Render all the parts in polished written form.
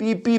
PP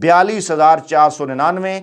42,499,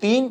3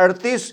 38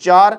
4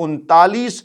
39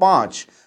5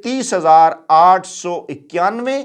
30,891,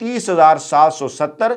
30,770,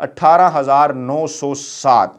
18,907।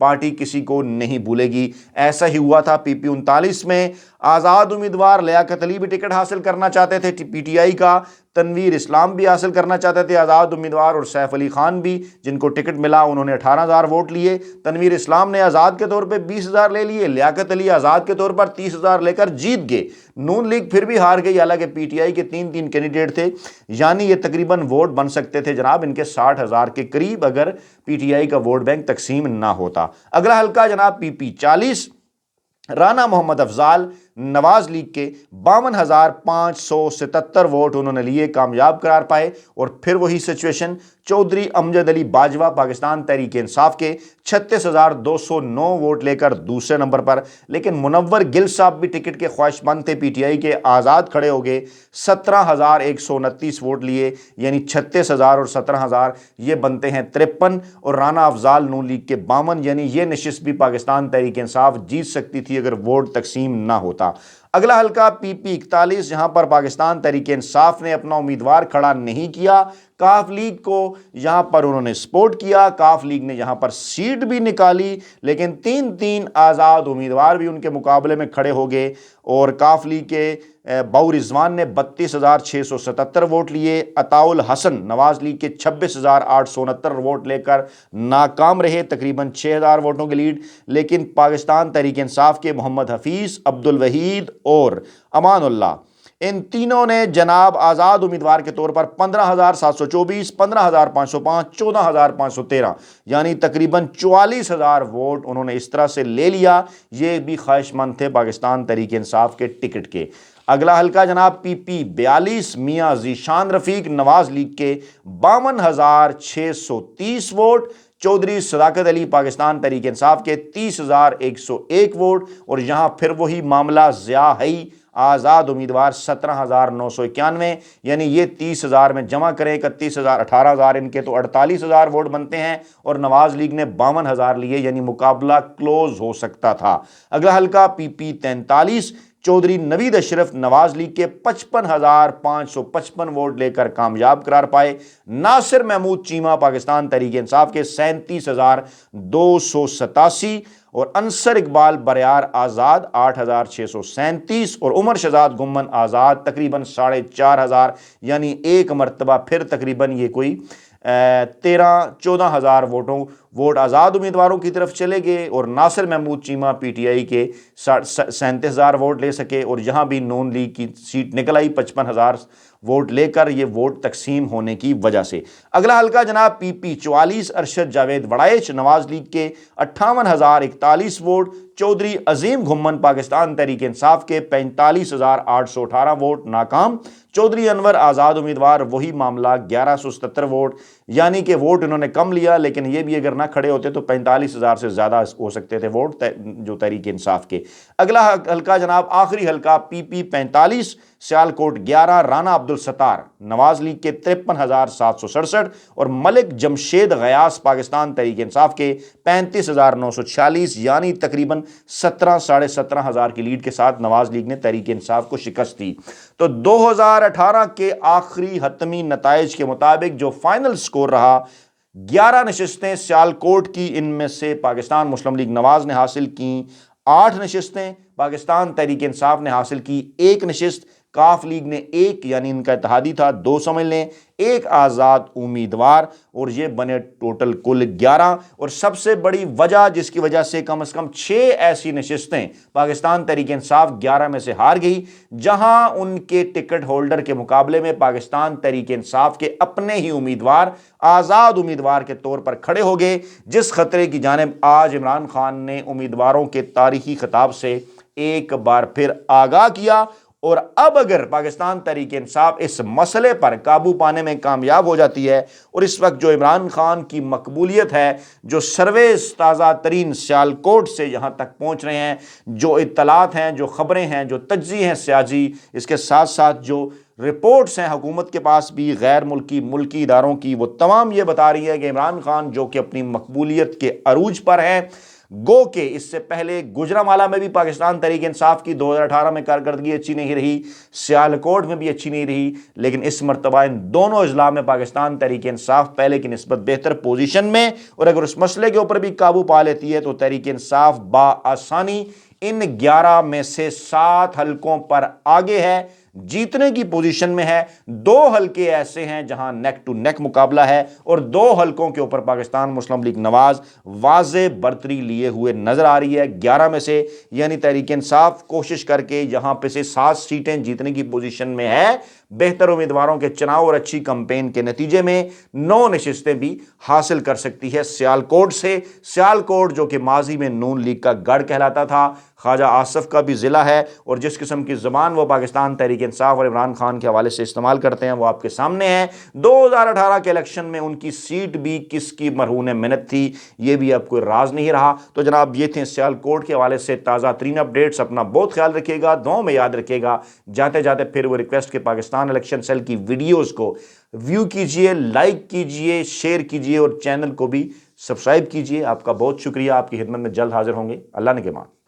Party کسی کو نہیں بھولے گی۔ ایسا ہی ہوا تھا پی پی 39 میں، آزاد امیدوار لیاقت علی بھی ٹکٹ حاصل کرنا چاہتے تھے پی ٹی آئی کا، تنویر اسلام بھی حاصل کرنا چاہتے تھے آزاد امیدوار، اور سیف علی خان بھی، جن کو ٹکٹ ملا انہوں نے 18,000 ووٹ لیے۔ تنویر اسلام نے آزاد کے طور پہ 20,000 لے لیے، لیاقت علی آزاد کے طور پر 30,000 لے کر جیت گئے۔ نون لیگ پھر بھی ہار گئی، حالانکہ پی ٹی آئی کے 3 کینڈیڈیٹ تھے، یعنی یہ تقریباً ووٹ بن سکتے تھے جناب ان کے 60,000 کے قریب اگر پی ٹی آئی کا ووٹ بینک تقسیم نہ ہوتا۔ اگلا حلقہ جناب پی پی 40، رانا محمد افضال نواز لیگ کے 52,577 ووٹ انہوں نے لیے، کامیاب قرار پائے۔ اور پھر وہی سچویشن چودھری امجد علی باجوہ پاکستان تحریک انصاف کے 36,209 ووٹ لے کر دوسرے نمبر پر، لیکن منور گل صاحب بھی ٹکٹ کے خواہش مند تھے پی ٹی آئی کے، آزاد کھڑے ہو گئے، 17,129 ووٹ لیے، یعنی 36,000 اور 17,000 یہ بنتے ہیں 53، اور رانا افضال نون لیگ کے 52، یعنی یہ نشست بھی پاکستان تحریک انصاف جیت سکتی تھی اگر ووٹ تقسیم نہ ہوتا۔ اگلا حلقہ پی پی 41، جہاں پر پاکستان تحریک انصاف نے اپنا امیدوار کھڑا نہیں کیا، کاف لیگ کو یہاں پر انہوں نے سپورٹ کیا، کاف لیگ نے یہاں پر سیٹ بھی نکالی، لیکن 3 آزاد امیدوار بھی ان کے مقابلے میں کھڑے ہو گئے، اور کاف لیگ کے باؤ رضوان نے 32,677 ووٹ لیے، عطاء الحسن نواز لیگ کے 26,869 ووٹ لے کر ناکام رہے، تقریباً 6,000 ووٹوں کے لیڈ۔ لیکن پاکستان تحریک انصاف کے محمد حفیظ، عبد الوحید اور امان اللہ، ان تینوں نے جناب آزاد امیدوار کے طور پر 15,724، 15,505، 14,513، یعنی تقریباً 44,000 ووٹ انہوں نے اس طرح سے لے لیا۔ یہ بھی خواہش مند تھے پاکستان تحریک انصاف کے ٹکٹ کے۔ اگلا حلقہ جناب پی پی 42، میاں ذیشان رفیق نواز لیگ کے 52,630 ووٹ، چودھری صداقت علی پاکستان تحریک انصاف کے 30,101 ووٹ، اور یہاں پھر وہی معاملہ ضیاء حی آزاد امیدوار 17,991، یعنی یہ 30,000 میں جمع کریں، 31,000 18,000 ان کے تو 48,000 ووٹ بنتے ہیں، اور نواز لیگ نے 52,000 لیے، یعنی مقابلہ کلوز ہو سکتا تھا۔ اگلا حلقہ پی پی 43، چودھری نوید اشرف نواز لیگ کے 55,555 ووٹ لے کر کامیاب قرار پائے۔ ناصر محمود چیمہ پاکستان تحریک انصاف کے 37,287، اور انصر اقبال بریار آزاد 8,637، اور عمر شہزاد گمن آزاد تقریباً 4,500، یعنی ایک مرتبہ پھر تقریباً یہ کوئی 14,000 ووٹ آزاد امیدواروں کی طرف چلے گئے، اور Nasir Mahmood Cheema P T I کے 37,000 ووٹ لے سکے، اور یہاں بھی نون لیگ کی سیٹ نکل آئی 55,000 ووٹ لے کر، یہ ووٹ تقسیم ہونے کی وجہ سے۔ اگلا حلقہ جناب پی پی 44، ارشد جاوید وڑائچ نواز لیگ کے 58,041 ووٹ، چودھری عظیم گھمن پاکستان تحریک انصاف کے 45,818 ووٹ ناکام، چودھری انور آزاد امیدوار وہی معاملہ 1,177 ووٹ، یعنی کہ ووٹ انہوں نے کم لیا، لیکن یہ بھی اگر نہ کھڑے ہوتے تو 45,000 سے زیادہ ہو سکتے تھے ووٹ جو تحریک انصاف کے۔ اگلا حلقہ جناب آخری حلقہ پی پی 45، سیالکوٹ 11، رانا عبدالستار نواز لیگ کے 53,767، اور ملک جمشید غیاث پاکستان تحریک انصاف کے 35,946، یعنی تقریباً 17,500 کی لیڈ کے ساتھ نواز لیگ نے تحریک انصاف کو شکست دی۔ تو 2018 کے آخری حتمی نتائج کے مطابق جو فائنل سکور رہا، 11 نشستیں سیالکوٹ کی، ان میں سے پاکستان مسلم لیگ نواز نے حاصل کی 8 نشستیں، پاکستان تحریک انصاف نے حاصل کی 1 نشست، کاف لیگ نے 1، یعنی ان کا اتحادی تھا 2 سمجھ لیں، 1 آزاد امیدوار، اور یہ بنے ٹوٹل کل 11۔ اور سب سے بڑی وجہ جس کی وجہ سے کم از کم 6 ایسی نشستیں پاکستان تحریک انصاف 11 میں سے ہار گئی، جہاں ان کے ٹکٹ ہولڈر کے مقابلے میں پاکستان تحریک انصاف کے اپنے ہی امیدوار آزاد امیدوار کے طور پر کھڑے ہو گئے، جس خطرے کی جانب آج عمران خان نے امیدواروں کے تاریخی خطاب سے ایک بار پھر آگاہ کیا۔ اور اب اگر پاکستان تحریک انصاف اس مسئلے پر قابو پانے میں کامیاب ہو جاتی ہے، اور اس وقت جو عمران خان کی مقبولیت ہے، جو سرویز تازہ ترین سیالکوٹ سے یہاں تک پہنچ رہے ہیں، جو اطلاعات ہیں، جو خبریں ہیں، جو تجزیے ہیں سیاسی، اس کے ساتھ ساتھ جو رپورٹس ہیں حکومت کے پاس بھی، غیر ملکی اداروں کی، وہ تمام یہ بتا رہی ہے کہ عمران خان جو کہ اپنی مقبولیت کے عروج پر ہیں، گو کہ اس سے پہلے گوجرانوالہ میں بھی پاکستان تحریک انصاف کی 2018 میں کارکردگی اچھی نہیں رہی، سیالکوٹ میں بھی اچھی نہیں رہی، لیکن اس مرتبہ ان دونوں اضلاع میں پاکستان تحریک انصاف پہلے کی نسبت بہتر پوزیشن میں، اور اگر اس مسئلے کے اوپر بھی قابو پا لیتی ہے تو تحریک انصاف بآسانی ان 11 میں سے 7 حلقوں پر آگے ہے، جیتنے کی پوزیشن میں ہے۔ 2 حلقے ایسے ہیں جہاں نیک ٹو نیک مقابلہ ہے، اور 2 حلقوں کے اوپر پاکستان مسلم لیگ نواز واضح برتری لیے ہوئے نظر آ رہی ہے 11 میں سے، یعنی تحریک انصاف کوشش کر کے یہاں پہ سے 7 سیٹیں جیتنے کی پوزیشن میں ہے، بہتر امیدواروں کے چناؤ اور اچھی کمپین کے نتیجے میں 9 نشستیں بھی حاصل کر سکتی ہے سیالکوٹ سے۔ سیالکوٹ جو کہ ماضی میں نون لیگ کا گڑھ کہلاتا تھا، خواجہ آصف کا بھی ضلع ہے، اور جس قسم کی زبان وہ پاکستان تحریک انصاف اور عمران خان کے حوالے سے استعمال کرتے ہیں وہ آپ کے سامنے ہے۔ 2018 کے الیکشن میں ان کی سیٹ بھی کس کی مرہون منت تھی، یہ بھی اب کوئی راز نہیں رہا۔ تو جناب یہ تھے سیالکوٹ کے حوالے سے تازہ ترین اپڈیٹس۔ اپنا بہت خیال رکھیے گا، دعاؤں میں یاد رکھیے گا۔ جاتے جاتے پھر وہ ریکویسٹ کہ پاکستان الیکشن سیل کی ویڈیوز کو ویو کیجئے، لائک کیجئے، شیئر کیجئے، اور چینل کو بھی سبسکرائب کیجئے۔ آپ کا بہت شکریہ، آپ کی خدمت میں جلد حاضر ہوں گے۔ اللہ نگہبان۔